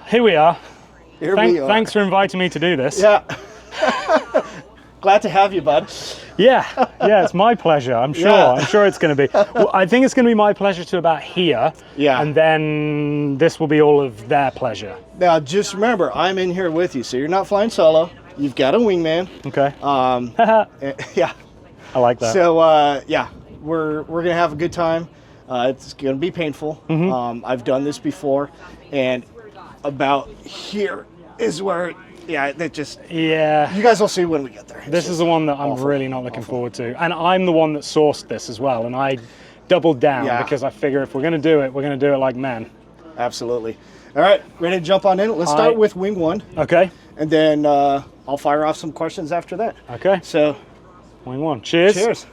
here we are. Here we are. Thanks for inviting me to do this. Yeah. Glad to have you, bud. Yeah, it's my pleasure. I'm sure. Yeah. I'm sure it's going to be. Well, I think it's going to be my pleasure to about here. Yeah. And then this will be all of their pleasure. Now, just remember, I'm in here with you, so you're not flying solo. You've got a wingman. Okay. Yeah. I like that. So, yeah, we're gonna have a good time. It's gonna be painful. Mm-hmm. I've done this before, and about here is where, that just. Yeah. You guys will see when we get there. This is the one that I'm really not looking forward to. And I'm the one that sourced this as well. And I doubled down because I figure if we're going to do it, we're going to do it like men. Absolutely. All right, ready to jump on in? Let's start with wing one. Okay. And then I'll fire off some questions after that. Okay. So, wing one. Cheers. Cheers.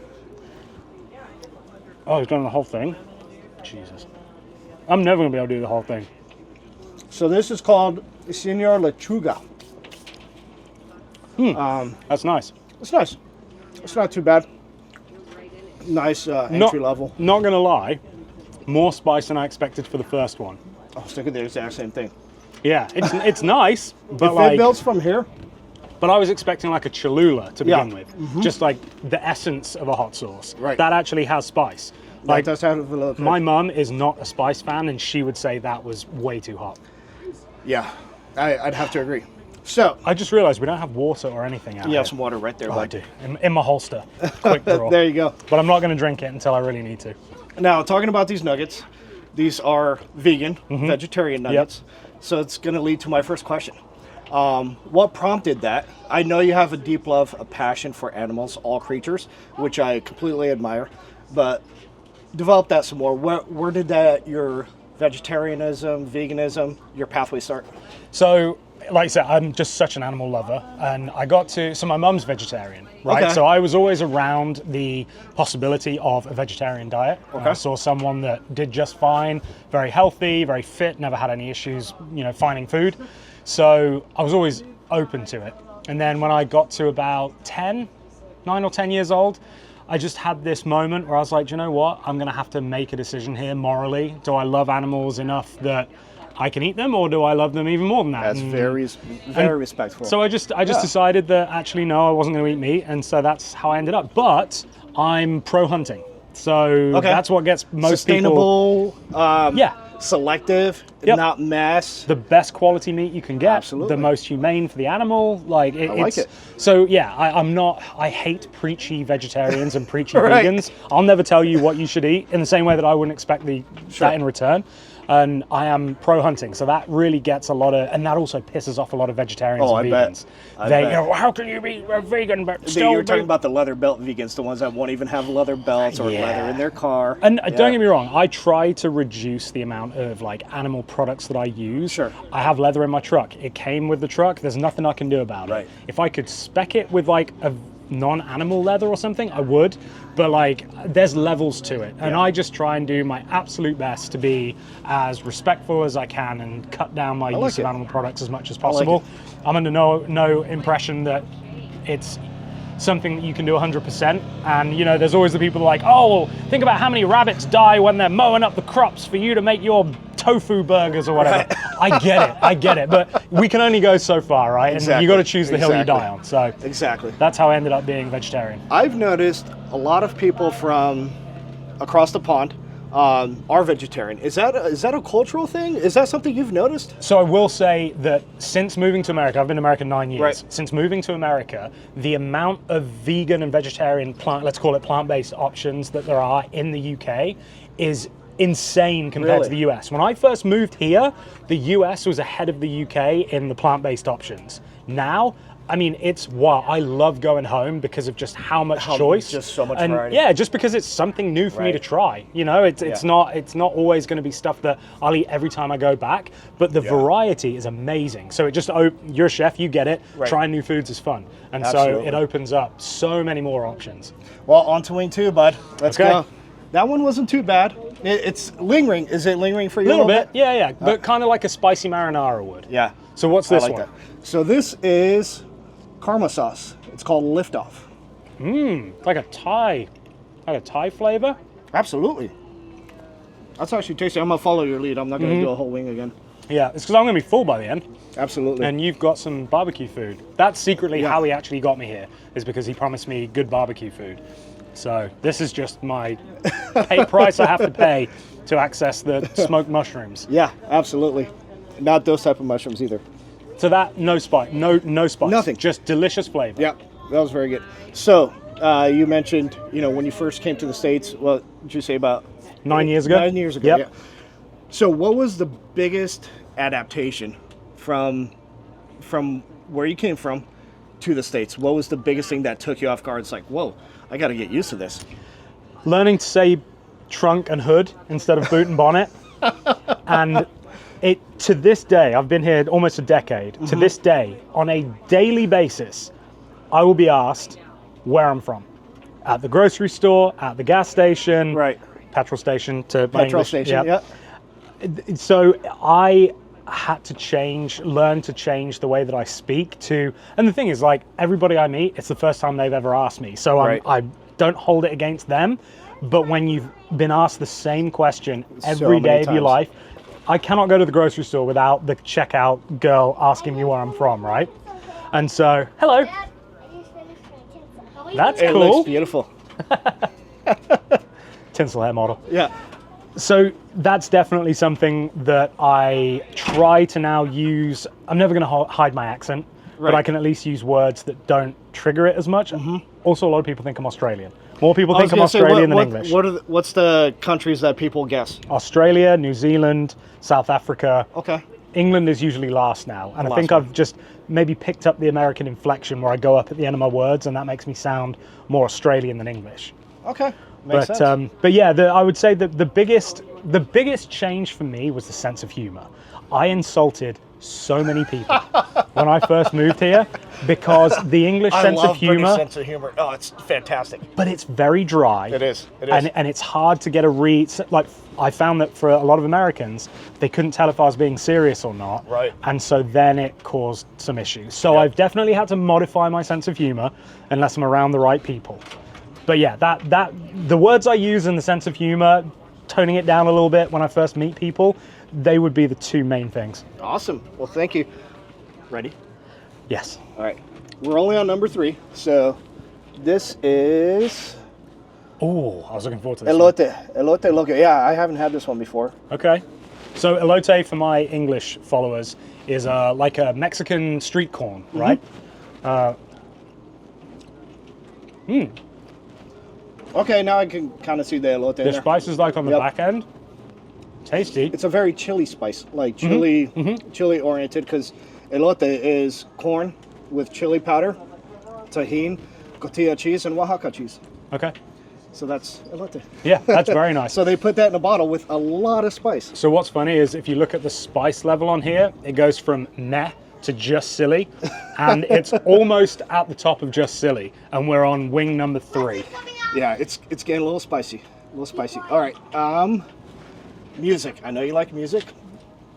Oh, he's done the whole thing. Jesus. I'm never going to be able to do the whole thing. So this is called Señor Lechuga. That's nice. It's nice. It's not too bad. Nice entry level. Not going to lie, more spice than I expected for the first one. I was thinking the exact same thing. Yeah, it's nice, but If it builds from here. But I was expecting like a Cholula to begin with, just like the essence of a hot sauce. Right. That actually has spice. Like That does have a little bit. my mum is not a spice fan, and she would say that was way too hot. Yeah, I'd have to agree. So I just realized we don't have water or anything out you here. have some water right there, I bud. do. In my holster. Quick draw. There you go. But I'm not going to drink it until I really need to. Now, talking about these nuggets, these are vegan, vegetarian nuggets. So it's going to lead to my first question. What prompted that? I know you have a deep love, a passion for animals, all creatures, which I completely admire. But develop that some more. Where did your vegetarianism, veganism, your pathway start? So, like I said, I'm just such an animal lover, and so my mum's vegetarian, right? Okay. So I was always around the possibility of a vegetarian diet. Okay. I saw someone that did just fine, very healthy, very fit, never had any issues, finding food. So I was always open to it. And then when I got to about 9 or 10 years old, I just had this moment where I was like, do you know what? I'm going to have to make a decision here morally. Do I love animals enough that I can eat them, or do I love them even more than that? That's very respectful. So I just decided that actually no, I wasn't going to eat meat, and so that's how I ended up. But I'm pro hunting, so that's what gets most people. Sustainable. Selective, not mass. The best quality meat you can get. Absolutely. The most humane for the animal. I like it. So yeah, I hate preachy vegetarians and preachy vegans. I'll never tell you what you should eat in the same way that I wouldn't expect that in return. And I am pro hunting, so that really gets a lot of, and that also pisses off a lot of vegetarians and vegans. I bet. How can you be a vegan but still? You're talking about the leather belt vegans, the ones that won't even have leather belts or leather in their car. And don't get me wrong, I try to reduce the amount of animal products that I use. Sure. I have leather in my truck. It came with the truck. There's nothing I can do about it. If I could spec it with a non-animal leather or something, I would, but there's levels to it, and I just try and do my absolute best to be as respectful as I can and cut down my use of animal products as much as possible. I'm under no impression that it's something that you can do 100%, and there's always the people like, oh, well, think about how many rabbits die when they're mowing up the crops for you to make your tofu burgers or whatever. I get it, but we can only go so far, right? Exactly. And you got to choose the hill you die on. So that's how I ended up being vegetarian. I've noticed a lot of people from across the pond are vegetarian. Is that a cultural thing? Is that something you've noticed? So I will say that since moving to America, I've been in America 9 years. Right. Since moving to America, the amount of vegan and vegetarian let's call it plant-based options that there are in the UK is insane compared to the US. When I first moved here, the US was ahead of the UK in the plant-based options. Now, it's I love going home because of just how much choice, just so much and variety. Yeah, just because it's something new for me to try. It's not always going to be stuff that I'll eat every time I go back, but the variety is amazing. So it just you're a chef, you get it. Trying new foods is fun, and so it opens up so many more options. Well, on to wing two, bud. Let's go. That one wasn't too bad. It's lingering. Is it lingering for you? A little bit, yeah. But kind of like a spicy marinara would. Yeah. So what's this one? That. So this is karma sauce. It's called Liftoff. Like a Thai flavor? Absolutely. That's actually tasty. I'm gonna follow your lead. I'm not gonna do a whole wing again. Yeah, it's because I'm going to be full by the end. Absolutely. And you've got some barbecue food. That's secretly how he actually got me here, is because he promised me good barbecue food. So this is just my price I have to pay to access the smoked mushrooms. Yeah, absolutely. Not those type of mushrooms either. So that, no spice, no spice. Nothing. Just delicious flavor. Yeah, that was very good. So you mentioned, when you first came to the States, what did you say about 9 years ago? 9 years ago, Yep. yeah. So what was the biggest adaptation from where you came from to the States? What was the biggest thing that took you off guard? It's like, whoa, I got to get used to this. Learning to say trunk and hood instead of boot and bonnet. And to this day, I've been here almost a decade. To this day, on a daily basis, I will be asked where I'm from. At the grocery store, at the gas station, Right. petrol station to Petrol English. station, Yep. yeah. So I had to learn to change the way that I speak to, and the thing is, like, everybody I meet, it's the first time they've ever asked me. So Right. I don't hold it against them, but when you've been asked the same question every day of your times. life, I cannot go to the grocery store without the checkout girl asking me where I'm from, right? And so, hello, Dad, I just finished my tinsel. that's It cool. looks beautiful. Tinsel hair model. Yeah. So that's definitely something that I try to now use. I'm never going to hide my accent, but I can at least use words that don't trigger it as much. Also, a lot of people think I'm Australian. More people think I'm Australian than English. What's the countries that people guess? Australia, New Zealand, South Africa. Okay. England is usually last now. And I Last think one. I've just maybe picked up the American inflection where I go up at the end of my words, and that makes me sound more Australian than English. Okay. Makes But sense. but yeah, I would say that the biggest change for me was the sense of humor. I insulted so many people when I first moved here because the English sense of humor, sense of humor. Oh, it's fantastic. but it's very dry. It is. It is. And it's hard to get a read. Like, I found that for a lot of Americans, they couldn't tell if I was being serious or not. Right. And so then it caused some issues. So Yep. I've definitely had to modify my sense of humor unless I'm around the right people. But yeah, that the words I use and the sense of humor, toning it down a little bit when I first meet people, they would be the two main things. Awesome. Well, thank you. Ready? Yes. All right. We're only on number 3. So this is Oh, I was looking forward to this one. Elote Leuga. Yeah, I haven't had this one before. Okay. So elote, for my English followers, is like a Mexican street corn, right? Okay, now I can kind of see the elote in The there. spice is like on the Yep. back end. Tasty. It's a very chili spice, like chili oriented, because elote is corn with chili powder, tahini, cotija cheese, and Oaxaca cheese. Okay. So that's elote. Yeah, that's very nice. So they put that in a bottle with a lot of spice. So what's funny is if you look at the spice level on here, it goes from meh to just silly, and it's almost at the top of just silly, and we're on wing number 3. Yeah, it's getting a little spicy. All right. Music. I know you like music.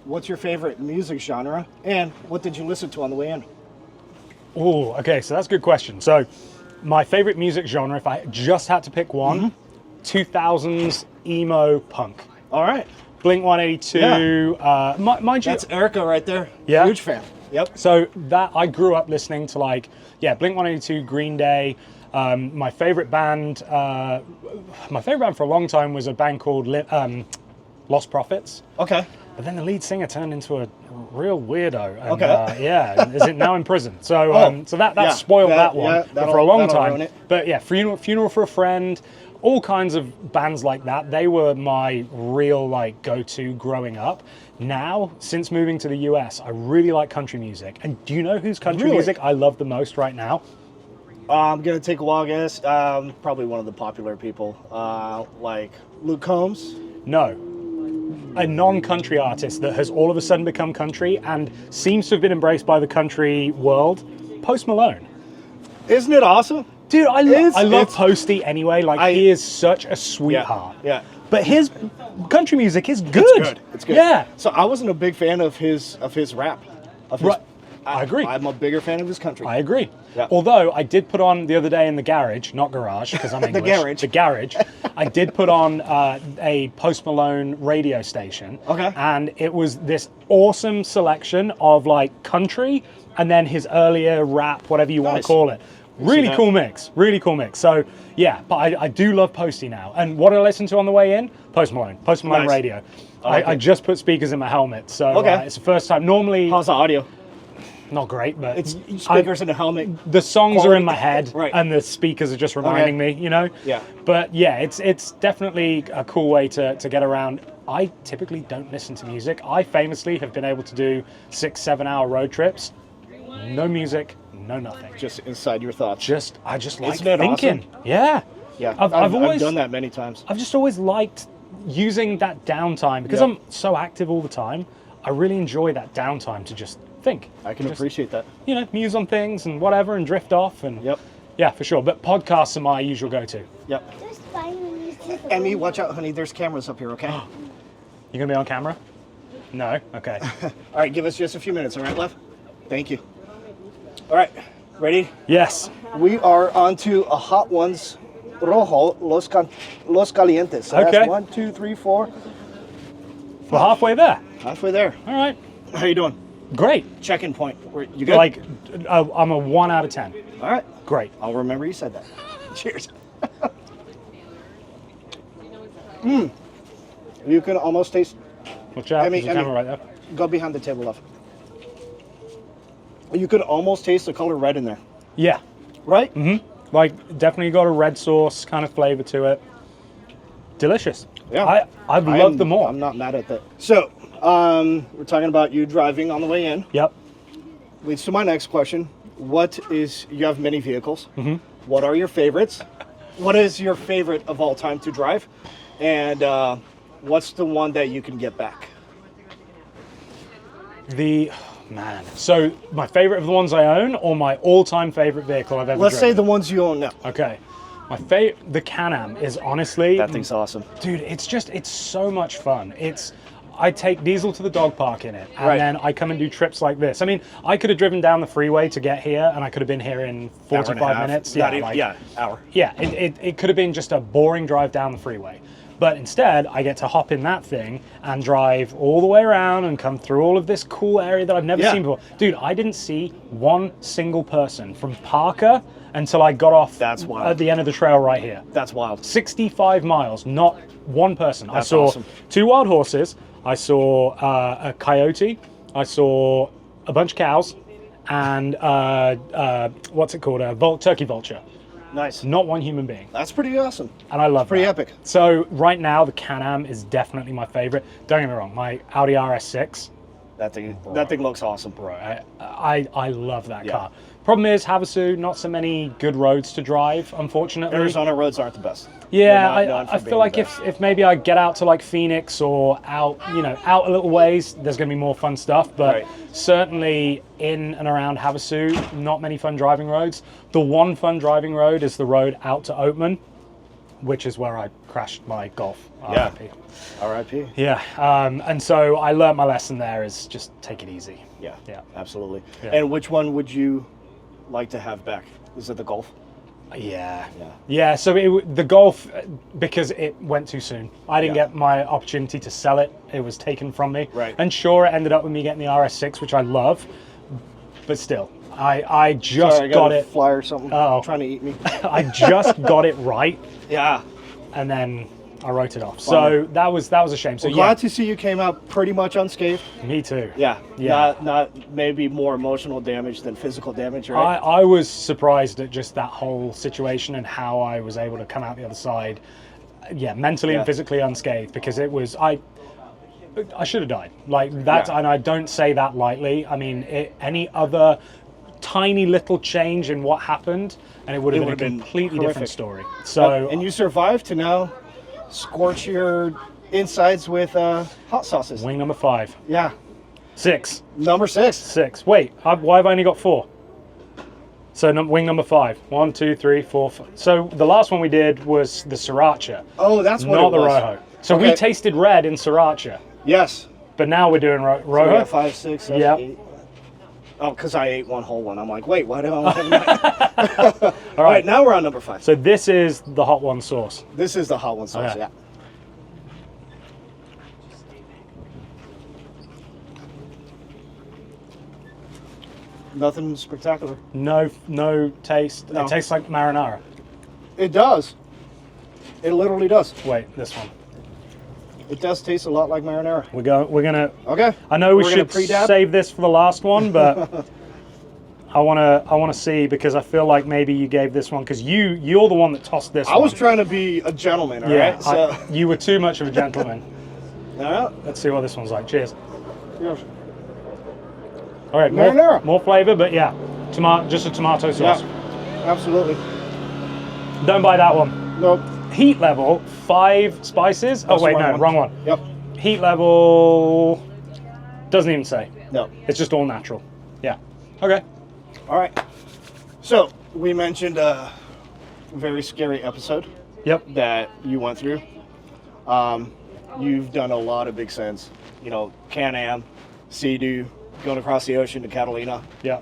What's your favorite music genre? And what did you listen to on the way in? Oh, okay, so that's a good question. So my favorite music genre, if I just had to pick one, 2000s emo punk. All right. Blink 182, mind you, That's Erica right there. Yeah. Huge fan. Yep. so that I grew up listening to, like, Blink 182, Green Day. My favorite band for a long time was a band called Lost Prophets. Okay. But then the lead singer turned into a real weirdo. And, Okay. is it now in prison? So so that yeah, spoiled that- that one yeah, but for a long that'll ruin time. it. But yeah, Funeral for a Friend, all kinds of bands like that. They were my real, like, go-to growing up. Now, since moving to the US, I really like country music. And do you know whose country Really? music I love the most right now? I'm gonna take a wild guess. Probably one of the popular people, like Luke Combs. No. A non-country artist that has all of a sudden become country and seems to have been embraced by the country world, Post Malone. Isn't it awesome? Dude, I love it's- Posty anyway. Like, he is such a sweetheart. Yeah. But his country music is good. It's good. Yeah. So I wasn't a big fan of his rap. Right. I agree. I'm a bigger fan of his country. I agree. Yeah. Although I did put on the other day in the garage, not garage, because I'm English. garage. The garage. I did put on a Post Malone radio station. Okay. And it was this awesome selection of like country and then his earlier rap, whatever you want Nice. to call it. Really that. cool mix. Really cool mix. So yeah, but I do love Posty now. And what did I listen to on the way in? Post Malone. Post Malone Nice. radio. like I it. just put speakers in my helmet, so Okay. it's the first time. Normally, How's the audio? not great, but It's speakers in the helmet. the songs are quality. in my head, Right. and the speakers are just reminding me, you know? Yeah. But yeah, it's definitely a cool way to get around. I typically don't listen to music. I famously have been able to do 6-7 hour road trips, no music, no nothing. Just inside your thoughts. I just like Isn't that thinking. awesome? Yeah. Yeah, I've always done that many times. I've just always liked using that downtime because Yeah. I'm so active all the time. I really enjoy that downtime to just think. I can appreciate that. You know, muse on things and whatever and drift off and Yep. yeah, for sure. But podcasts are my usual go-to. Yep. Just find when you see the Emmy, watch out, honey. There's cameras up here, okay? You gonna be on camera? No? Okay. All right, give us just a few minutes, all right, Lev? Thank you. All right, ready? Yes. We are on to a Hot Ones Rojo Los Calientes. So Okay. That's 1, 2, 3, 4. We're halfway there. Halfway there. All right. How you doing? Great. Check-in point. You good? Like, I'm a 1 out of 10. All right. Great. I'll remember you said that. Cheers. You can almost taste. Watch out. Emmy, There's a Emmy. camera right there. Go behind the table, love. You could almost taste the color red in there, Yeah. right? Like, definitely got a red sauce kind of flavor to it. Delicious. Yeah. I've loved them all. I'm not mad at that. So, we're talking about you driving on the way in. Yep. Leads to my next question. You have many vehicles. What are your favorites? What is your favorite of all time to drive? And what's the one that you can get back? Man. So, my favorite of the ones I own or my all-time favorite vehicle I've ever Let's say driven? the ones you own now. Okay. The Can-Am is honestly... That thing's awesome. Dude, it's so much fun. I take Diesel to the dog park in it, and Right. then I come and do trips like this. I mean, I could have driven down the freeway to get here, and I could have been here in 45 minutes. Not even, hour. Yeah, it could have been just a boring drive down the freeway. But instead, I get to hop in that thing and drive all the way around and come through all of this cool area that I've never Yeah. seen before. Dude, I didn't see one single person from Parker until I got off That's wild. at the end of the trail right here. That's wild. 65 miles, not one person. I That's saw awesome. 2 wild horses. I saw a coyote. I saw a bunch of cows, and what's it called? A turkey vulture. Nice. Not one human being, That's pretty awesome. and I love Pretty that. epic. So right now, the Can-Am is definitely my favorite. Don't get me wrong, my Audi RS6, That thing looks awesome. bro, I love that Yeah. car. Problem is, Havasu, not so many good roads to drive, unfortunately. Arizona roads aren't the best. Yeah, They're not known for I being feel like the best. if maybe I get out to like Phoenix or out a little ways, there's going to be more fun stuff. But Right. certainly in and around Havasu, not many fun driving roads. The one fun driving road is the road out to Oatman, which is where I crashed my Golf. Yeah. RIP. R.I.P. Yeah, and so I learned my lesson there is just take it easy. Yeah. Yeah. Absolutely. Yeah. And which one would you like to have back? Is it the Golf? Yeah. So the Golf, because it went too soon. I didn't Yeah. get my opportunity to sell it. It was taken from me. Right. And sure, it ended up with me getting the RS6, which I love. But still, I just Sorry, I got a it. fly or something. Oh. Trying to eat me. I just got it right, Yeah. and then I wrote it off. Bummer. So that was a shame. So Well, yeah, glad to see you came out pretty much unscathed. me too. Yeah. Yeah. Not maybe more emotional damage than physical damage, right? I was surprised at just that whole situation and how I was able to come out the other side, mentally Yeah. and physically unscathed, because it was I should have died like that, Yeah. and I don't say that lightly. I mean, any other tiny little change in what happened, and it would have It been a would've been completely different horrific. story. So and you survived to now scorch your insides with hot sauces. wing number 5, Yeah. 6, Number 6. 6. Wait, why have I only got 4? So wing number 5. 1, 2, 3, 4, 5. So the last one we did was the sriracha. Oh, that's what not it the was. Rojo. So Okay. we tasted red in sriracha, Yes. but now we're doing So we Rojo. got 5, 6, 7, Yeah. 8. Oh, because I ate one whole one. I'm like, wait, why do I want to have nine? All right, now we're on number 5. So this is the hot one sauce. This is the hot one sauce, Okay. yeah. Nothing spectacular. No taste. No. It tastes like marinara. It does. It literally does. Wait, this one. It does taste a lot like marinara. We're gonna. Okay. I know we We're should gonna pre-dab? save this for the last one, but I wanna see, because I feel like maybe you gave this one because you're the one that tossed this. I was trying to be a gentleman, all right? So, you were too much of a gentleman. all right. Let's see what this one's like. Cheers. Yes. All right, Marinara. more flavor, but yeah, just a tomato sauce. Yeah, absolutely. Don't buy that one. Nope. Heat level 5 spices. That's Oh wait, the no, wrong one. Yep. Heat level doesn't even say. No. It's just all natural. Yeah. Okay. All right. So we mentioned a very scary episode Yep. that you went through. You've done a lot of big sends. You know, Can-Am, Sea-Doo, going across the ocean to Catalina. Yeah.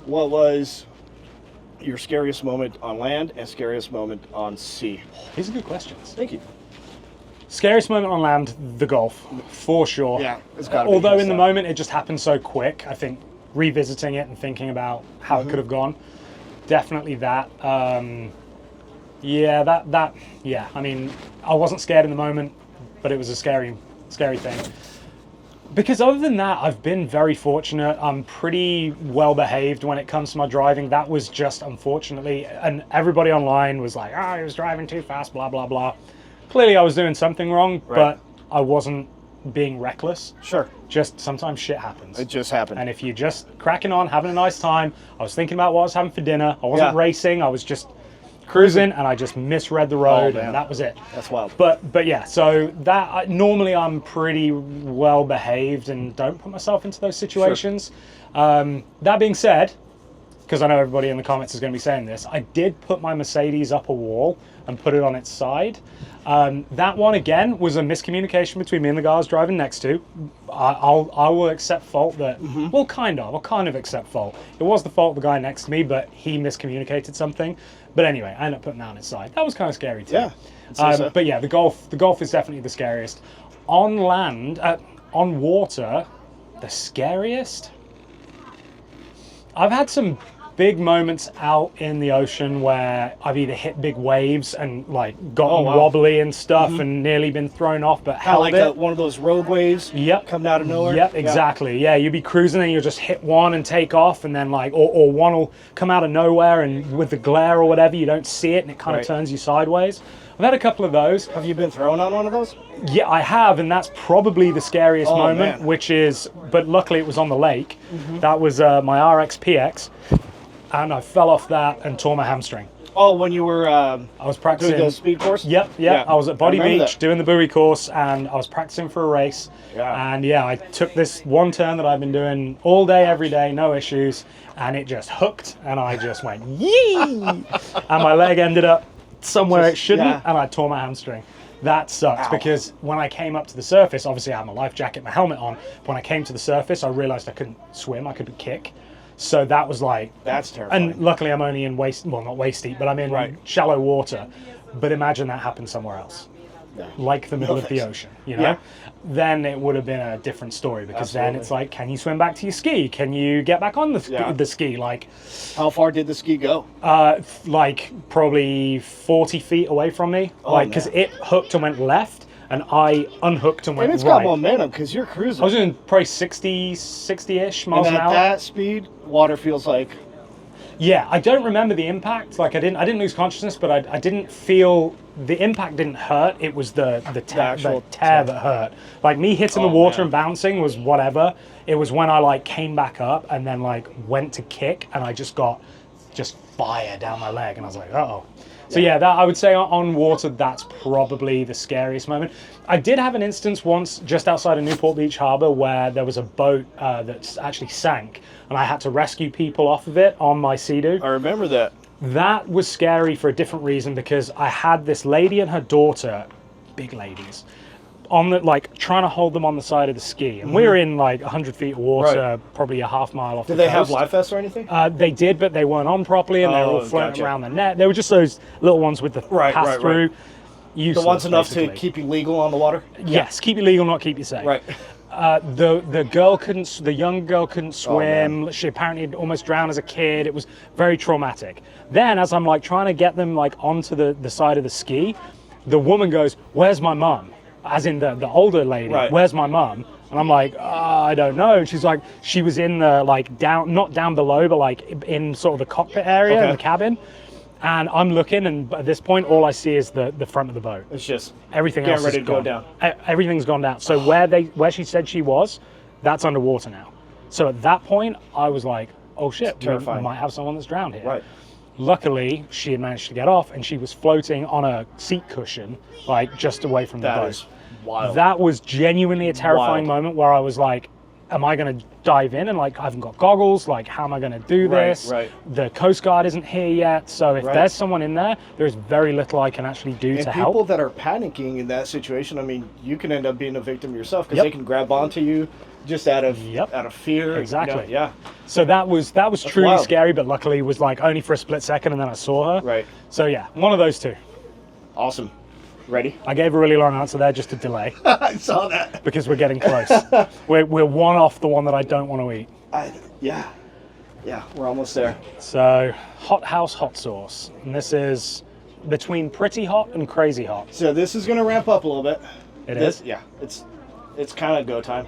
What was your scariest moment on land and scariest moment on sea? These are good questions. Thank you. Scariest moment on land, the Gulf, for sure. Yeah, it's gotta be Although hands in the down. moment it just happened so quick, I think revisiting it and thinking about how it could have gone, definitely that. Yeah, I mean, I wasn't scared in the moment, but it was a scary thing. Because other than that, I've been very fortunate. I'm pretty well behaved when it comes to my driving. That was just unfortunately, and everybody online was like, "Oh, he was driving too fast," blah blah blah. Clearly, I was doing something wrong, but I wasn't being reckless. Sure. Just sometimes shit happens. It just happened. And if you're just cracking on, having a nice time, I was thinking about what I was having for dinner. I wasn't racing. I was just cruising, and I just misread the road, man. and that was it. That's wild. But yeah, so that normally I'm pretty well behaved and don't put myself into those situations. That being said, because I know everybody in the comments is going to be saying this, I did put my Mercedes up a wall and put it on its side. That one again was a miscommunication between me and the guy I was driving next to. I will accept fault that. Well, I'll kind of accept fault. It was the fault of the guy next to me, but he miscommunicated something. But anyway, I ended up putting that on its side. That was kind of scary too. Yeah. I'd say so. But yeah, the Gulf is definitely the scariest. On land, on water, the scariest. I've had some big moments out in the ocean where I've either hit big waves and like gotten wobbly and stuff and nearly been thrown off, but held like it. one of those rogue waves. Yep. Coming out of nowhere. Yep, exactly. Yeah, you'll be cruising and you'll just hit one and take off, and then like, or one will come out of nowhere and with the glare or whatever, you don't see it and it kind of turns you sideways. I've had a couple of those. Have you been thrown on one of those? Yeah, I have, and that's probably the scariest moment, man. which is, but luckily it was on the lake. That was my RX PX, and I fell off that and tore my hamstring. Oh, when you were I was practicing doing the speed course? Yep. I was at Body I remember Beach that. doing the buoy course, and I was practicing for a race. Yeah. And yeah, I took this one turn that I've been doing all day, every day, no issues, and it just hooked, and I just went yee, and my leg ended up somewhere it shouldn't, and I tore my hamstring. That sucks because when I came up to the surface, obviously I had my life jacket, my helmet on. But when I came to the surface, I realized I couldn't swim, I couldn't kick. So that was like, that's terrifying. and luckily I'm only in not waist deep, but I'm in shallow water. But imagine that happened somewhere else, like the middle of the ocean, you know? Yeah. Then it would have been a different story because then it's like, can you swim back to your ski? Can you get back on the ski? Like, how far did the ski go? like probably 40 feet away from me, because it hooked and went left, and I unhooked and went right. And it's got momentum because you're cruising. I was doing probably 60-ish miles and an at hour. that speed, water feels like. Yeah, I don't remember the impact. Like I didn't lose consciousness, but I didn't feel the impact didn't hurt. It was the actual tear that hurt. Like me hitting the water and bouncing was whatever. It was when I like came back up and then like went to kick and I just got fire down my leg and I was like, uh-oh. So yeah, that I would say on water, that's probably the scariest moment. I did have an instance once just outside of Newport Beach Harbor where there was a boat that actually sank and I had to rescue people off of it on my Sea-Doo. I remember that. That was scary for a different reason because I had this lady and her daughter, big ladies, on the trying to hold them on the side of the ski, and we were in like 100 feet of water, Right. probably a half mile off. Did the they have coast. life vests or anything? They did, but they weren't on properly, and they were all floating gotcha. around the net. They were just those little ones with the pass through. The Useless, ones enough to basically. keep you legal on the water? Yes, keep you legal, not keep you safe. Right. The young girl couldn't swim. man. She apparently had almost drowned as a kid. It was very traumatic. Then, as I'm like trying to get them like onto the side of the ski, the woman goes, "Where's my mum?" As in the older lady. Right. "Where's my mum?" And I'm like, I don't know. She's like, she was in the like down, not down below, but like in sort of the cockpit area in the cabin. And I'm looking, and at this point, all I see is the front of the boat. It's just Everything getting else ready is to go gone. down. Everything's gone down. So where she said she was, that's underwater now. So at that point, I was like, oh shit, we terrifying. might have someone that's drowned here. Right. Luckily, she had managed to get off, and she was floating on a seat cushion, like just away from the That boat. is wild. That was genuinely a terrifying Wild. moment where I was like, am I going to dive in and like I haven't got goggles, like how am I going to do Right, this? right. The Coast Guard isn't here yet, so if Right. there's someone in there, there's very little I can actually do And to people help. that are panicking in that situation, I mean, you can end up being a victim yourself because Yep. they can grab onto you just out of Yep. fear. you know, Exactly. yeah. So that was truly wild. scary, but luckily it was like only for a split second, and then I saw her. Right. So yeah, one of those two. Awesome. Ready? I gave a really long answer there just to delay I saw that. because we're getting close. we're one off the one that I don't want to eat. Yeah. Yeah, we're almost there. So hot house hot sauce, and this is between pretty hot and crazy hot. So this is going to ramp up a little bit. It This- is. Yeah, it's kind of go time.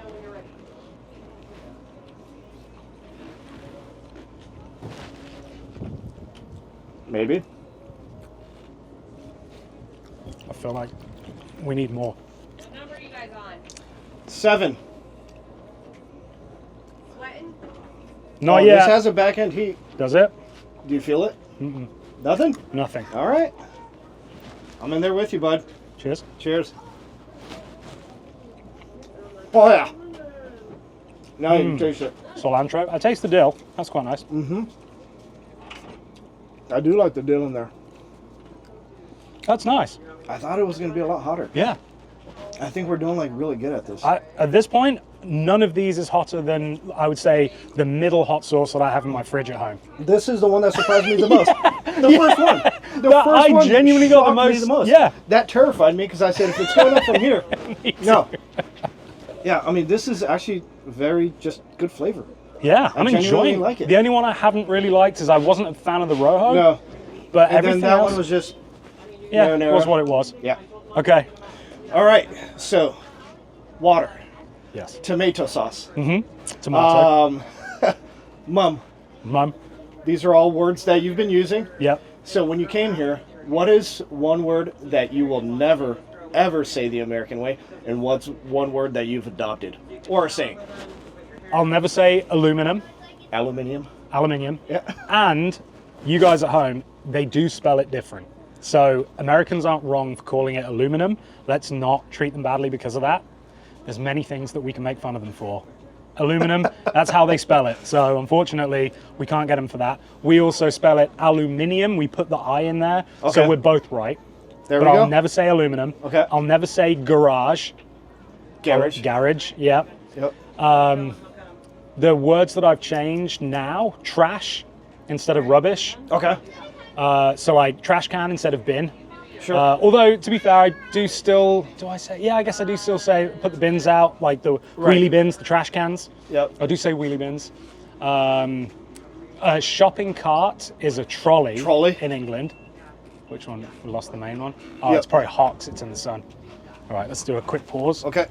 Maybe. I feel like we need more. What number are you guys on? 7. Sweating? Not This yet. has a back end heat. Does it? Do you feel it? Nothing? Nothing. All right. I'm in there with you, bud. Cheers. Cheers. Oh, yeah. Now you can taste it. Cilantro. I taste the dill. That's quite nice. I do like the dill in there. That's nice. I thought it was going to be a lot hotter. Yeah. I think we're doing like really good at this. At this point, none of these is hotter than, I would say, the middle hot sauce that I have in my fridge at home. This is the one that surprised me the most. The first one. The That first I one genuinely got shocked the me most- yeah. That terrified me because I said, if it's going up from here, Me no. too. Yeah, I mean, this is actually very just good flavor. Yeah, I'm genuinely enjoying like it. The only one I haven't really liked is I wasn't a fan of the Rojo. No. But And everything then that else one was just, yeah, was what it was. yeah. Okay. All right, so water, Yes. tomato sauce, Tomato. mum. Mum. These are all words that you've been using. Yep. So when you came here, what is one word that you will never, ever say the American way? And what's one word that you've adopted or are saying? I'll never say aluminum. Aluminium. Aluminium. Yeah. And you guys at home, they do spell it different. So Americans aren't wrong for calling it aluminum. Let's not treat them badly because of that. There's many things that we can make fun of them for. Aluminum, that's how they spell it. So unfortunately, we can't get them for that. We also spell it aluminium. We put the I in there. Okay. So we're both right. There But we go. I'll never say aluminum. Okay. I'll never say garage. Garage. Garage, yeah. Yep. The words that I've changed now, trash instead of rubbish. Okay. So like trash can instead of bin. Sure. Although to be fair, I do still, do I say, yeah, I guess I do still say put the bins out, like the Right. wheelie bins, the trash cans. Yep. I do say wheelie bins. A shopping cart is a trolley, Trolley. in England. Which one? We lost the main one. Oh, Yep. it's probably hot 'cause it's in the sun. All right, let's do a quick pause. Okay.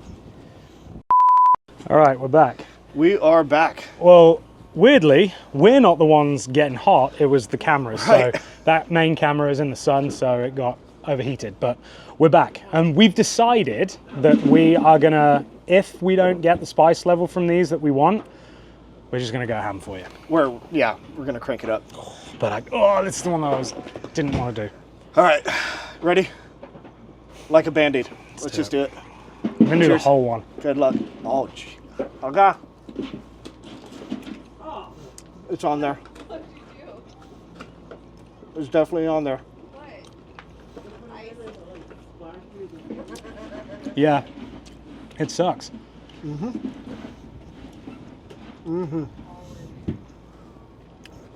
All right, we're back. We are back. Well, weirdly, we're not the ones getting hot. It was the cameras. Right. So that main camera is in the sun, so it got overheated. But we're back, and we've decided that we are gonna, if we don't get the spice level from these that we want, we're just gonna go ham for you. We're gonna crank it up. But this is the one that I didn't want to do. All right, ready? Like a Band-Aid. Let's do just do it. I'm gonna do the Cheers. whole one. Good luck. Oh, gee. Okay. It's on there. It's definitely on there. Yeah, It sucks.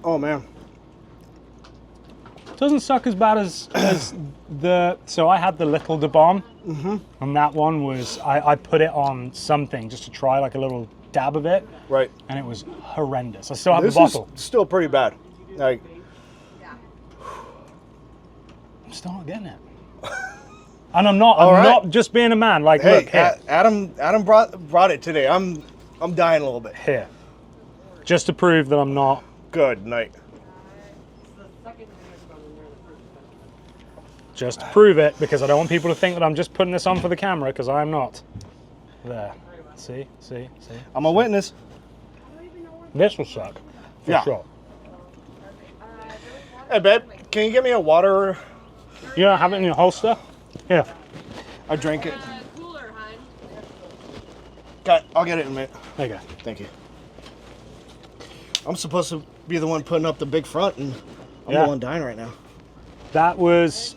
Oh man. Doesn't suck as bad as the. So I had the little de bomb, and that one was I put it on something just to try like a little dab of it, Right. and it was horrendous. I still have This the bottle. is still pretty bad. Like, I'm still not getting it. And I'm not. All I'm right. not just being a man. Like, hey, look here, Adam brought it today. I'm dying a little bit. here, just to prove that I'm not. Good night. Just to prove it, because I don't want people to think that I'm just putting this on for the camera, because I am not. There. See. I'm a witness. This will suck. For Yeah. sure. Hey, babe, can you get me a water? You don't have it in your holster? Here. I drank it. Cooler, hun. Got. I'll get it in a minute. There you go. Thank you. I'm supposed to be the one putting up the big front, and I'm Yeah. the one dying right now. That was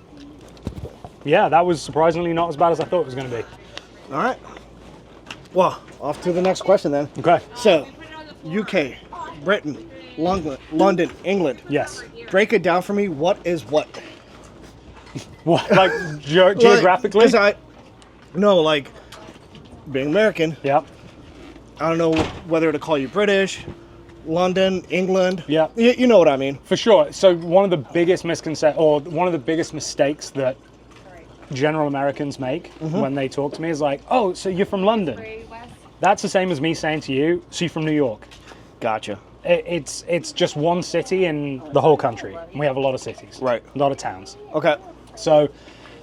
surprisingly not as bad as I thought it was going to be. All right. Well, off to the next question then. Okay. So, UK, Britain, London, England. Yes. Break it down for me. What is what? What? Like geographically? Like being American. Yep. I don't know whether to call you British, London, England. Yeah. You know what I mean. For sure. So one of the biggest one of the biggest mistakes that general Americans make when they talk to me is like, oh, so you're from London. That's the same as me saying to you, so you're from New York. Gotcha. It's just one city in the whole country. And we have a lot of cities. Right. A lot of towns. Okay. So,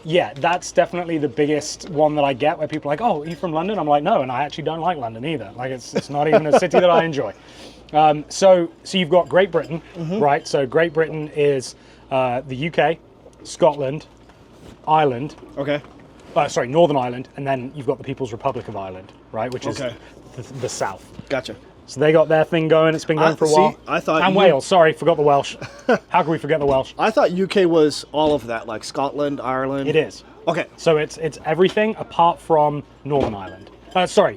yeah, that's definitely the biggest one that I get where people are like, oh, are you from London? I'm like, no, and I actually don't like London either. Like, it's not even a city that I enjoy. So you've got Great Britain, right? So Great Britain is the UK, Scotland, Ireland. Okay. Northern Ireland, and then you've got the People's Republic of Ireland, right? Which is Okay. the south. Gotcha. So they got their thing going. It's been going for a while. I thought And you- Wales. Sorry, forgot the Welsh. How can we forget the Welsh? I thought UK was all of that, like Scotland, Ireland. It is. Okay. So it's everything apart from Northern Ireland. Sorry.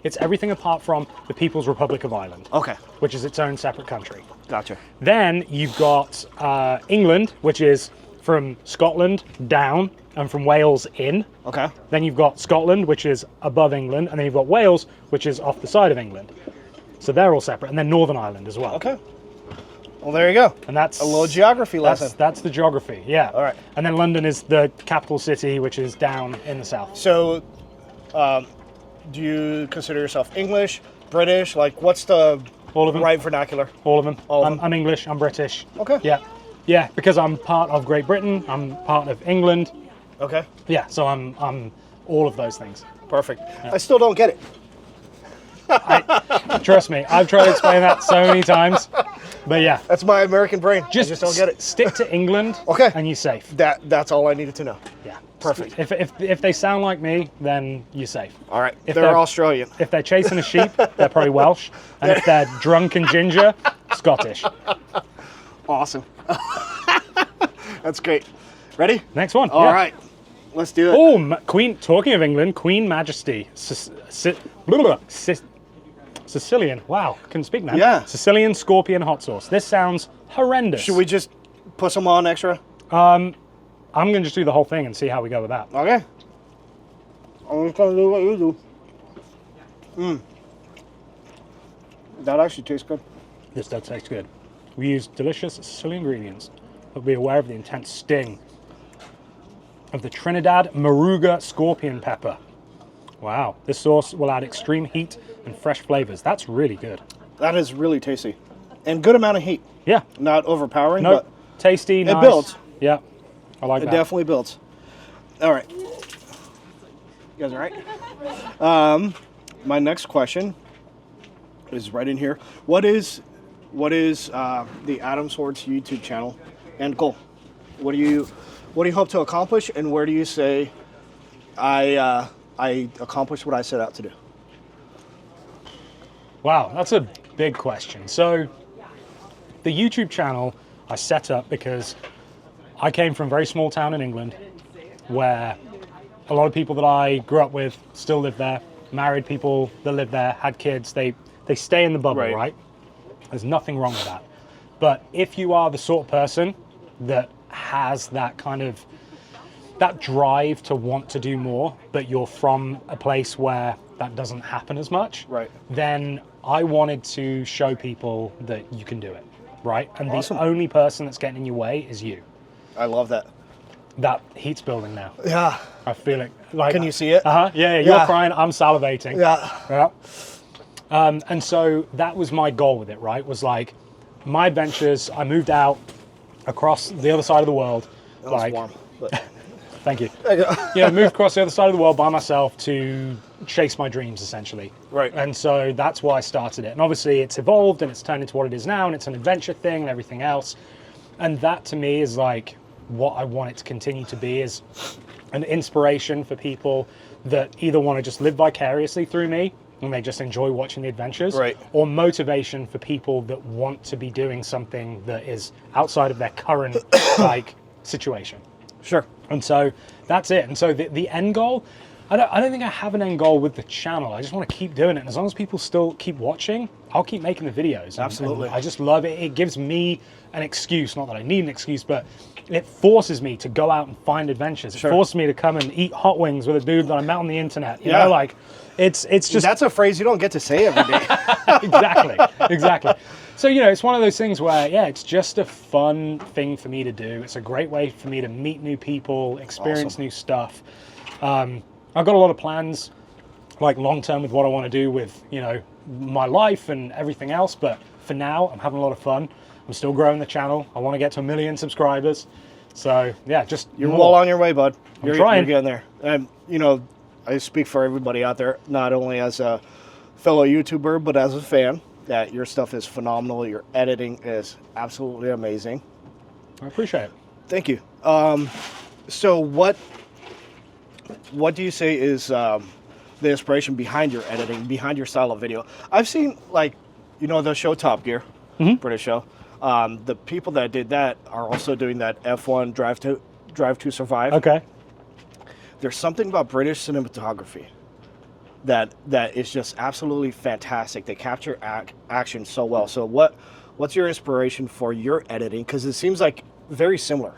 It's everything apart from the People's Republic of Ireland, Okay. which is its own separate country. Gotcha. Then you've got England, which is from Scotland down and from Wales in. Okay. Then you've got Scotland, which is above England, and then you've got Wales, which is off the side of England. So they're all separate, and then Northern Ireland as well. Okay. Well, there you go. And that's A little geography lesson. That's the geography, yeah. All right. And then London is the capital city, which is down in the south. So, do you consider yourself English, British? Like, what's the All of them. right vernacular? All of them. All of them. I'm English. I'm British. Okay. Yeah, because I'm part of Great Britain. I'm part of England. Okay. Yeah, so I'm all of those things. Perfect. I still don't get it. Trust me, I've tried to explain that so many times. But yeah, That's my American brain. I just don't get it. Stick to England. Okay. And you're safe. That's all I needed to know. Yeah. Perfect. If they sound like me, then you're safe. All right. If they're they're- Australian. If they're chasing a sheep, they're probably Welsh. And if they're drunk and ginger, Scottish. Awesome. That's great. Ready? Next one. All yeah. right. Let's do it. Oh, Queen. Talking of England, Queen Majesty, Sicilian. Wow, couldn't speak, man. Yeah. Sicilian scorpion hot sauce. This sounds horrendous. Should we just put some on extra? I'm gonna just do the whole thing and see how we go with that. Okay. I'm just gonna do what you do. That actually tastes good. This does taste good. We use delicious Sicilian ingredients, but be aware of the intense sting of the Trinidad Maruga scorpion pepper. Wow, this sauce will add extreme heat and fresh flavors. That's really good. That is really tasty. And good amount of heat. Yeah, Not overpowering, no, but tasty, nice. builds. Yeah, I like it that. definitely builds. All right. You guys all right? My next question is right in here. What is the Adam Swords YouTube channel and goal? What do you hope to accomplish, and where do you say I accomplished what I set out to do? Wow, that's a big question. So, the YouTube channel I set up because I came from a very small town in England where a lot of people that I grew up with still live there. married people that live there, had kids, they stay in the bubble, Right. right? There's nothing wrong with that. But if you are the sort of person that has that kind of that drive to want to do more, but you're from a place where that doesn't happen as much, Right. then I wanted to show people that you can do it, right? And Awesome. the only person that's getting in your way is you. I love that. That heat's building now. Yeah. I feel it. Like, Can you see it? Yeah, you're Yeah. crying, I'm salivating. Yeah. Yeah. And so that was my goal with it, right? Was like my adventures. I moved out across the other side of the world. That was like, warm. But thank you. Yeah, moved across the other side of the world by myself to chase my dreams, essentially. Right. And so that's why I started it. And obviously it's evolved and it's turned into what it is now, and it's an adventure thing and everything else. And that to me is like what I want it to continue to be, is an inspiration for people that either want to just live vicariously through me and they just enjoy watching the adventures, Right. or motivation for people that want to be doing something that is outside of their current like situation. Sure. And so that's it. And so the end goal, I don't think I have an end goal with the channel. I just want to keep doing it. And as long as people still keep watching, I'll keep making the videos. And Absolutely. I just love it. It gives me an excuse, not that I need an excuse, but it forces me to go out and find adventures. It Sure. forces me to come and eat hot wings with a dude that I met on the internet. You Yeah. know, like it's just That's a phrase you don't get to say every day. exactly. So, you know, it's one of those things where, yeah, it's just a fun thing for me to do. It's a great way for me to meet new people, experience Awesome. new stuff. I've got a lot of plans, like long term, with what I want to do with, you know, my life and everything else. But for now, I'm having a lot of fun. I'm still growing the channel. I want to get to 1 million subscribers. So, yeah, just You're more. well on your way, bud. You're trying. You're getting there. And, you know, I speak for everybody out there, not only as a fellow YouTuber, but as a fan, that your stuff is phenomenal. Your editing is absolutely amazing. I appreciate it. Thank you. So what do you say is the inspiration behind your editing, behind your style of video? I've seen, like, you know, the show Top Gear, British show. The people that did that are also doing that F1 Drive to Survive. Okay. There's something about British cinematography that is just absolutely fantastic. They capture action so well. So what's your inspiration for your editing? Because it seems like very similar.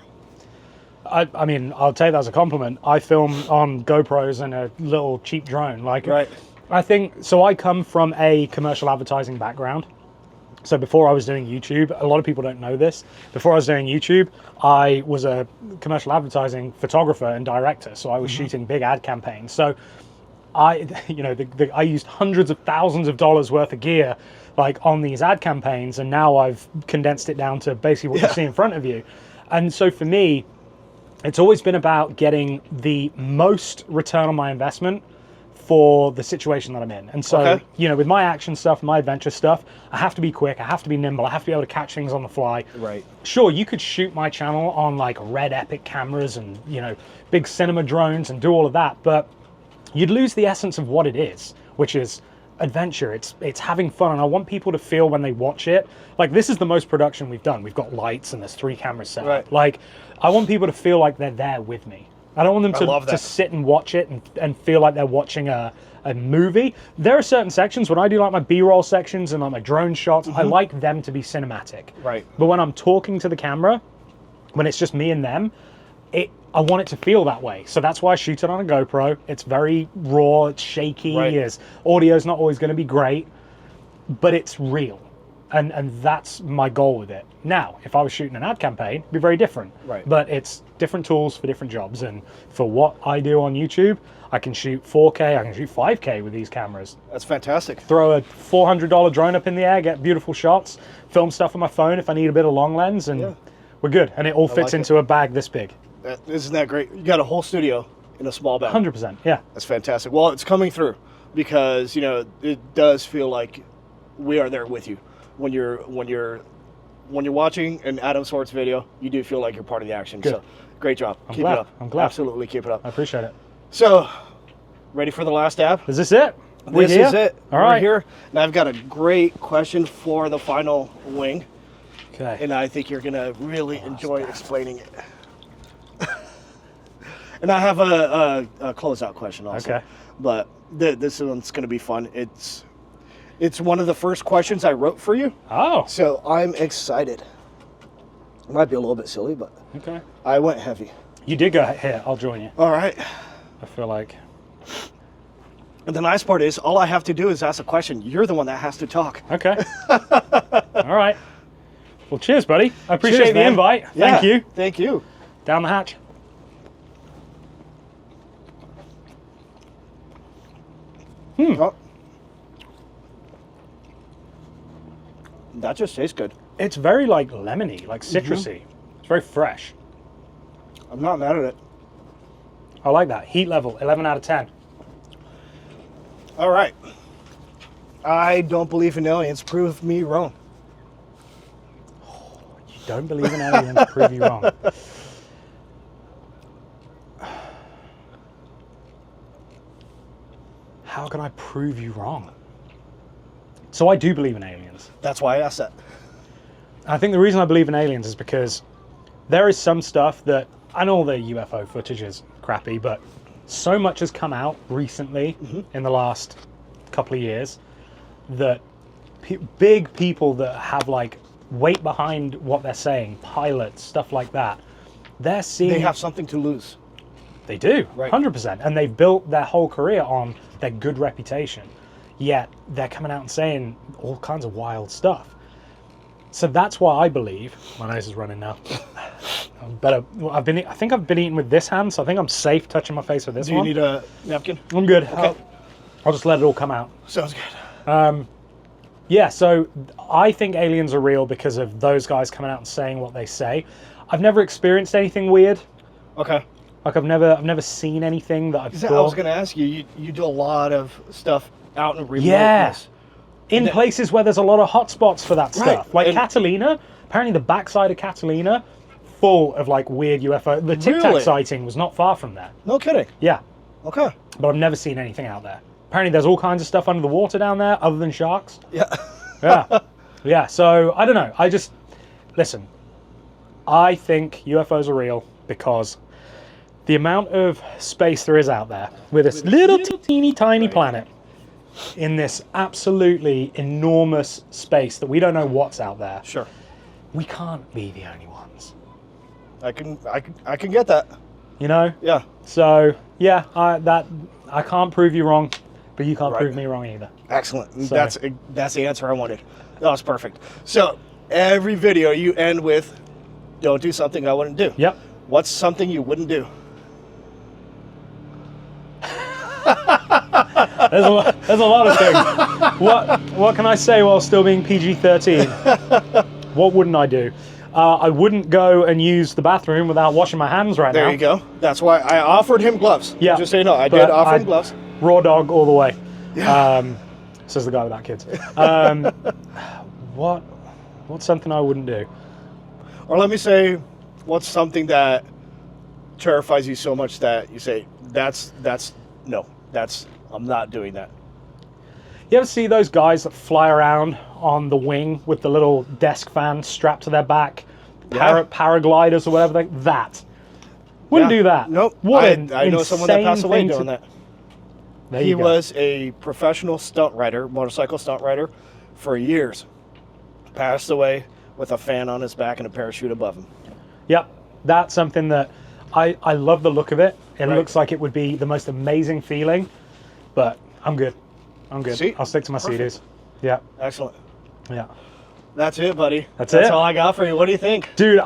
I mean, I'll take that as a compliment. I film on GoPros and a little cheap drone. Like, Right. I think, so I come from a commercial advertising background. So before I was doing YouTube, a lot of people don't know this. Before I was doing YouTube, I was a commercial advertising photographer and director. So I was shooting big ad campaigns. So I used hundreds of thousands of dollars worth of gear, like on these ad campaigns. And now I've condensed it down to basically what you see in front of you. And so for me, it's always been about getting the most return on my investment for the situation that I'm in. And so, Okay. you know, with my action stuff, my adventure stuff, I have to be quick, I have to be nimble, I have to be able to catch things on the fly. Right. Sure, you could shoot my channel on like Red Epic cameras and, you know, big cinema drones and do all of that, but you'd lose the essence of what it is, which is adventure. It's having fun, and I want people to feel when they watch it, like this is the most production we've done. We've got lights and there's 3 cameras set up. Right. Like, I want people to feel like they're there with me. I don't want I them love to that. sit and watch it and feel like they're watching a movie. There are certain sections when I do like my B-roll sections and like my drone shots, I like them to be cinematic. Right. But when I'm talking to the camera, when it's just me and them, I want it to feel that way. So that's why I shoot it on a GoPro. It's very raw, it's shaky, Right. audio's not always going to be great, but it's real. And that's my goal with it. Now, if I was shooting an ad campaign, it'd be very different. Right. But it's different tools for different jobs. And for what I do on YouTube, I can shoot 4K, I can shoot 5K with these cameras. That's fantastic. Throw a $400 drone up in the air, get beautiful shots, film stuff on my phone if I need a bit of long lens, and Yeah. we're good. And it all fits like it. into a bag this big. Isn't that great? You got a whole studio in a small bag. 100%, yeah. That's fantastic. Well, it's coming through because, you know, it does feel like we are there with you. When you're watching an Adam Swartz video, you do feel like you're part of the action. Good. So great job. Keep glad. it up. I'm glad. Absolutely keep it up. I appreciate it. So, ready for the last dab? Is this it? This is it. All We're right. here. And I've got a great question for the final wing. Okay. And I think you're going to really enjoy explaining it. And I have a closeout question also. Okay. But This one's going to be fun. It's one of the first questions I wrote for you, Oh, so I'm excited. It might be a little bit silly, but okay. I went heavy. You did go here. I'll join you. All right. I feel like. And the nice part is, all I have to do is ask a question. You're the one that has to talk. Okay. All right. Well, cheers, buddy. I appreciate Cheers, the man. invite. Yeah, Thank you. Thank you. Down the hatch. Oh. That just tastes good. It's very like lemony, like citrusy. It's very fresh. I'm not mad at it. I like that. Heat level, 11 out of 10. All right. I don't believe in aliens. Prove me wrong. You don't believe in aliens, prove you wrong. How can I prove you wrong? So I do believe in aliens. That's why I asked that. I think the reason I believe in aliens is because there is some stuff that, I know all the UFO footage is crappy, but so much has come out recently in the last couple of years that big people that have like weight behind what they're saying, pilots, stuff like that, they're seeing... They have something to lose. They do, Right. 100%. And they've built their whole career on their good reputation. Yet they're coming out and saying all kinds of wild stuff. So that's why I believe... My nose is running now. I think I've been eating with this hand, so I think I'm safe touching my face with this Do you one. need a napkin? I'm good. Okay. I'll just let it all come out. Sounds good. Yeah, so I think aliens are real because of those guys coming out and saying what they say. I've never experienced anything weird. Okay. Like I've never seen anything that I've I was going to ask you, you do a lot of stuff out in remoteness. Yeah. In places where there's a lot of hotspots for that Right, stuff. Like and- Catalina, apparently the backside of Catalina, full of like weird UFO. The Tic Tac Really? sighting was not far from there. No kidding. Yeah, Okay. but I've never seen anything out there. Apparently there's all kinds of stuff under the water down there other than sharks. Yeah. Yeah. Yeah, so I don't know. Listen, I think UFOs are real because the amount of space there is out there with this little teeny tiny planet in this absolutely enormous space that we don't know what's out there. Sure. We can't be the only ones. I can get that. You know? Yeah. So yeah, I can't prove you wrong, but you can't Right. prove me wrong either. Excellent. So- That's the answer I wanted. That was perfect. So every video you end with, don't do something I wouldn't do. Yep. What's something you wouldn't do? There's a lot of things. What can I say while still being PG-13? What wouldn't I do? I wouldn't go and use the bathroom without washing my hands right now. There you go. That's why I offered him gloves. Yeah. Just so you know, I But did offer him gloves. Raw dog all the way. Yeah. Says the guy without kids. What's something I wouldn't do? Or let me say, what's something that terrifies you so much that you say, I'm not doing that. You ever see those guys that fly around on the wing with the little desk fan strapped to their back? Yeah. Paragliders or whatever that. Wouldn't Yeah. do that. Nope. What I know someone that passed away doing that. There He you go. was a professional stunt rider, motorcycle stunt rider, for years. Passed away with a fan on his back and a parachute above him. Yep, that's something that I love the look of it. It Right. looks like it would be the most amazing feeling, but I'm good. I'm good. See? I'll stick to my Perfect. CDs. Yeah, Excellent. yeah. That's it, buddy. That's it? all I got for you. What do you think? Dude,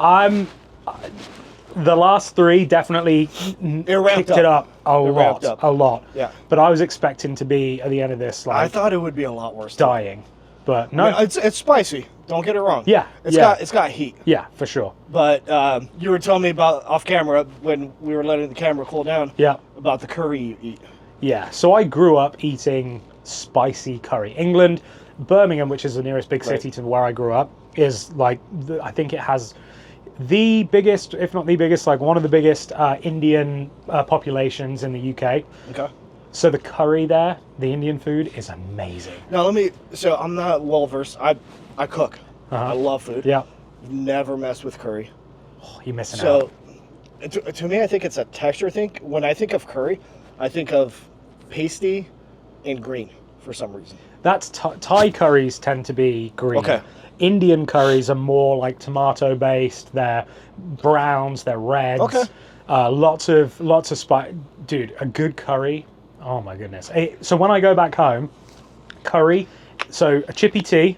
the last three definitely ramped kicked it up a It ramped up. lot. Yeah. But I was expecting to be at the end of this I like thought it would be a lot worse. too. dying, but no. I mean, it's spicy. Don't get it wrong. Yeah, It's yeah. got heat. Yeah, for sure. But you were telling me about off camera when we were letting the camera cool down. Yeah. About the curry you eat. Yeah, so I grew up eating spicy curry. England, Birmingham, which is the nearest big city Right. to where I grew up, is like, I think it has the biggest, if not the biggest, like one of the biggest Indian populations in the UK. Okay. So the curry there, the Indian food, is amazing. Now so I'm not well versed. I cook. Uh-huh. I love food. Yeah, Never messed with curry. you're missing out. So to me, I think it's a texture thing. When I think of curry, I think of pasty, in green for some reason. That's Thai curries tend to be green. Okay. Indian curries are more like tomato based. They're browns. They're reds. Okay. Lots of spice. Dude, a good curry. Oh my goodness. So when I go back home, curry. So a chippy tea.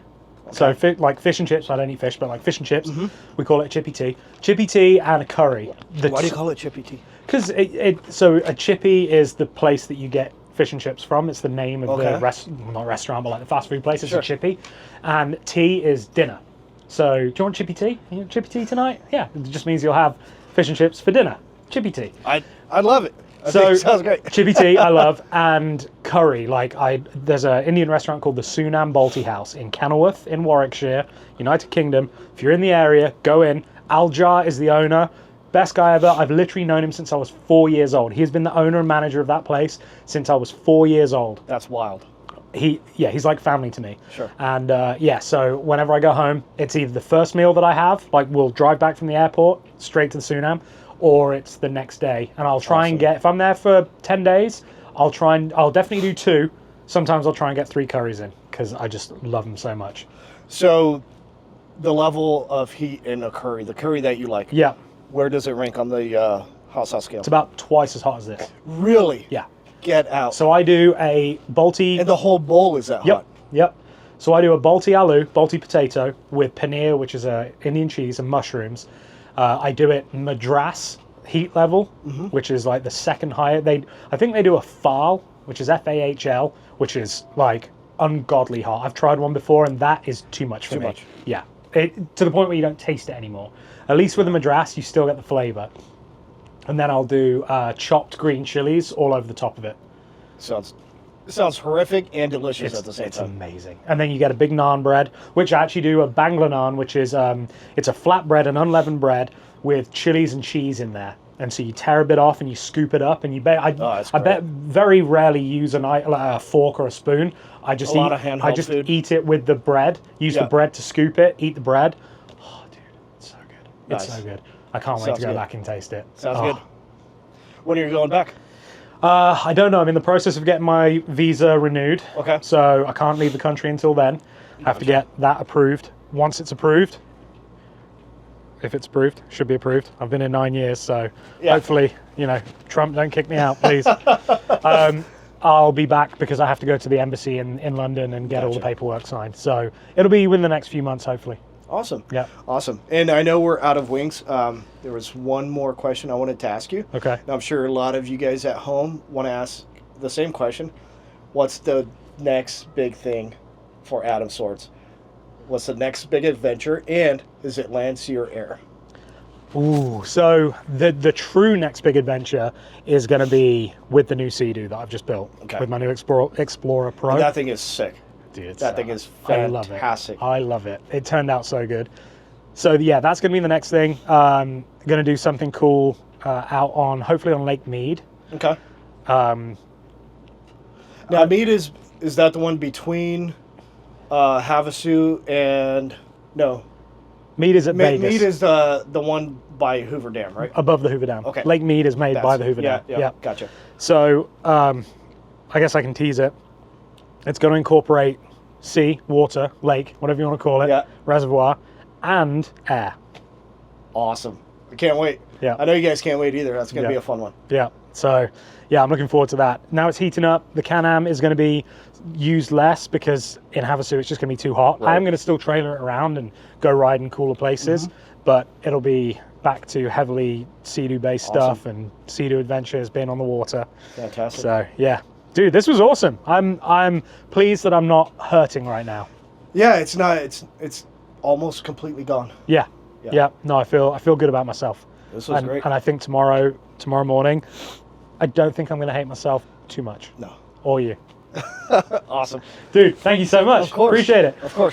So like fish and chips. I don't eat fish, but like fish and chips. We call it chippy tea. Chippy tea and a curry. Why do you call it chippy tea? Because so a chippy is the place that you get fish and chips from. It's the name of the not restaurant, but like the fast food place. It's a chippy, and tea is dinner. So do you want chippy tea? You want chippy tea tonight? Yeah, it just means you'll have fish and chips for dinner. Chippy tea. I love it. I So think it sounds great. chippy tea I love, and curry. Like there's an Indian restaurant called the Sunam Balti House in Kenilworth in Warwickshire, United Kingdom. If you're in the area, go in. Al-Jar is the owner. Best guy ever. I've literally known him since I was 4 years old. He has been the owner and manager of that place since I was 4 years old. That's wild. He's like family to me. Sure. And so whenever I go home, it's either the first meal that I have, like we'll drive back from the airport straight to the Sunam, or it's the next day. And I'll try and get, if I'm there for 10 days, I'll definitely do 2. Sometimes I'll try and get 3 curries in because I just love them so much. So the level of heat in a curry, the curry that you like, Yeah. where does it rank on the hot sauce scale? It's about twice as hot as this. Really? Yeah. Get out. So I do a Balti. And the whole bowl is that hot? Yep. So I do a Balti aloo, Balti potato with paneer, which is a Indian cheese, and mushrooms. I do it Madras heat level, which is like the second higher. I think they do a FAL, which is FAHL, which is like ungodly hot. I've tried one before, and that is too much for me. much. Yeah, to the point where you don't taste it anymore. At least with the Madras, you still get the flavor. And then I'll do chopped green chilies all over the top of it. Sounds horrific and delicious at the same It's time. amazing. And then you get a big naan bread, which I actually do a Bangla naan, which is it's a flat bread, an unleavened bread with chilies and cheese in there. And so you tear a bit off and you scoop it up, and I bet very rarely use a fork or a spoon. I just eat it with the bread. Use the bread to scoop it. Eat the bread. Oh, dude, it's so good. It's so good. I can't wait to go back and taste it. Sounds good. When are you going back? I don't know. I'm in the process of getting my visa renewed. Okay. So I can't leave the country until then. I have to get that approved. Once it's approved, if it's approved, should be approved. I've been in 9 years, so hopefully, Trump don't kick me out, please. I'll be back because I have to go to the embassy in London and get all the paperwork signed. So it'll be within the next few months, hopefully. Awesome. Yeah. Awesome. And I know we're out of wings. There was one more question I wanted to ask you. Okay. And I'm sure a lot of you guys at home want to ask the same question. What's the next big thing for Adam Swords? What's the next big adventure? And is it land, sea, or air? Ooh, so the true next big adventure is going to be with the new Sea-Doo that I've just built. Okay. With my new Explorer Pro. And that thing is sick. Dude, That thing is fantastic. I love it. It turned out so good. So yeah, that's going to be the next thing. Going to do something cool hopefully on Lake Mead. Okay. Now, Mead is that the one between Havasu and no? Mead is at Vegas. Mead is the one by Hoover Dam, right? Above the Hoover Dam. Okay. Lake Mead is made by the Hoover Dam. Yeah, gotcha. So I guess I can tease it. It's going to incorporate sea, water, lake, whatever you want to call it, reservoir, and air. Awesome. I can't wait. Yeah. I know you guys can't wait either. That's going to be a fun one. Yeah. So, I'm looking forward to that. Now it's heating up. The Can-Am is going to be used less because in Havasu it's just going to be too hot. Right. I am going to still trailer it around and go ride in cooler places, but it'll be back to heavily Sea-Doo based stuff and Sea-Doo adventures, being on the water. Fantastic. So, yeah. Dude, this was awesome. I'm pleased that I'm not hurting right now. Yeah, it's not. It's almost completely gone. Yeah. No, I feel good about myself. This was great. And I think tomorrow morning, I don't think I'm going to hate myself too much. No. Or you. Awesome. Dude, thank you so much. Of course. Appreciate it. Of course.